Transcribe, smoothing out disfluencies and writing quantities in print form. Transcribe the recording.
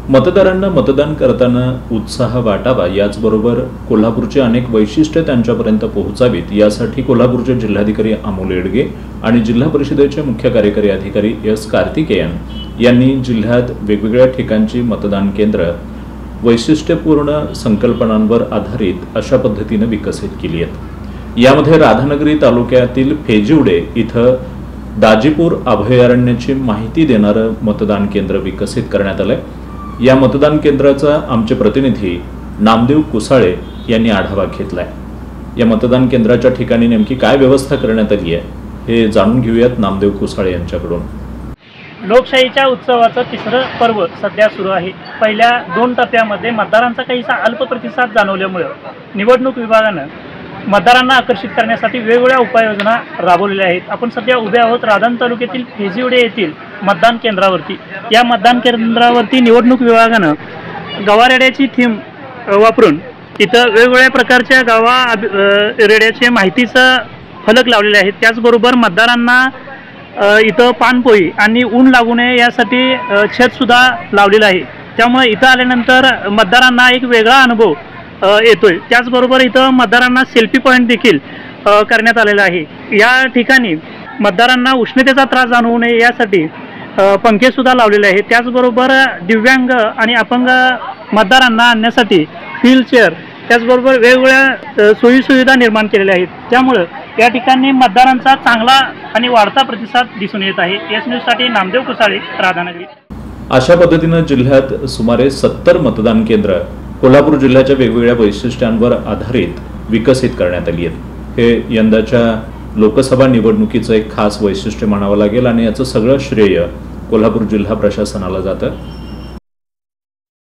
मतदारांना मतदान करताना उत्साह वाटावा, याचबरोबर कोल्हापूरची अनेक वैशिष्ट्ये त्यांच्यापर्यंत पोहोचावीत यासाठी कोल्हापूरचे जिल्हाधिकारी अमोल येडगे आणि जिल्हा परिषदेचे मुख्य कार्यकारी अधिकारी एस कार्तिकेयन यांनी जिल्ह्यात वेगवेगळ्या ठिकाणची मतदान केंद्र वैशिष्ट्यपूर्ण संकल्पनांवर आधारित अशा पद्धतीने विकसित केली आहेत। यामध्ये राधानगरी तालुक्यातील फेजिवडे इथं दाजीपूर अभयारण्याची माहिती देणारं मतदान केंद्र विकसित करण्यात आलंय। या मतदान केंद्राचा आमचे प्रतिनिधी नामदेव कुसाळे यांनी आढावा घेतलाय। या मतदान केंद्राच्या ठिकाणी नेमकी काय व्यवस्था करण्यात आली आहे हे जाणून घेऊयात नामदेव कुसाळे यांच्याकडून। लोकशाहीच्या उत्सवाचं तिसरं पर्व सध्या सुरू आहे। पहिल्या 2 टप्प्यामध्ये मतदारांचा काहीसा अल्प प्रतिसाद जाणवल्यामुळे निवडणूक विभागानं मतदारांना आकर्षित करण्यासाठी वेगवेगळ्या उपाययोजना राबवलेल्या आहेत। आपण सध्या उभे आहोत राधान तालुक्यातील फेजिवडे येथील मतदान केंद्रावरती। या मतदान केंद्रावरती निवडणूक विभागानं गावारेड्याची थीम वापरून इथं वेगवेगळ्या प्रकारच्या रेड्याचे माहितीचं फलक लावलेले आहेत। त्याचबरोबर मतदारांना इथं पानपोई आणि ऊन लागू नये यासाठी छतसुद्धा लावलेलं आहे। त्यामुळे इथं आल्यानंतर मतदारांना एक वेगळा अनुभव येतोय। त्याचबरोबर इथं मतदारांना सेल्फी पॉईंट देखील करण्यात आलेला आहे। या ठिकाणी मतदारांना उष्णतेचा त्रास जाणवू नये यासाठी पंखेसुद्धा लावलेले आहेत। त्याचबरोबर दिव्यांग आणि अपंग मतदारांना आणण्यासाठी व्हीलचेअर त्याचबरोबर वेगवेगळ्या सोयीसुविधा निर्माण केलेल्या आहेत। त्यामुळे या ठिकाणी मतदारांचा चांगला आणि वाढता प्रतिसाद दिसून येत आहे। एस न्यूजसाठी नामदेव कुसाळे, राधानगरी। अशा पद्धतीने जिल्ह्यात सुमारे 70 मतदान केंद्र कोल्हापूर जिल्ह्याच्या वेगवेगळ्या वैशिष्ट्यांवर आधारित विकसित करण्यात आली आहेत। हे यंदाच्या लोकसभा निवडणुकीचं एक खास वैशिष्ट्य म्हणावं लागेल आणि याचं सगळं श्रेय कोल्हापूर जिल्हा प्रशासनाला जातं।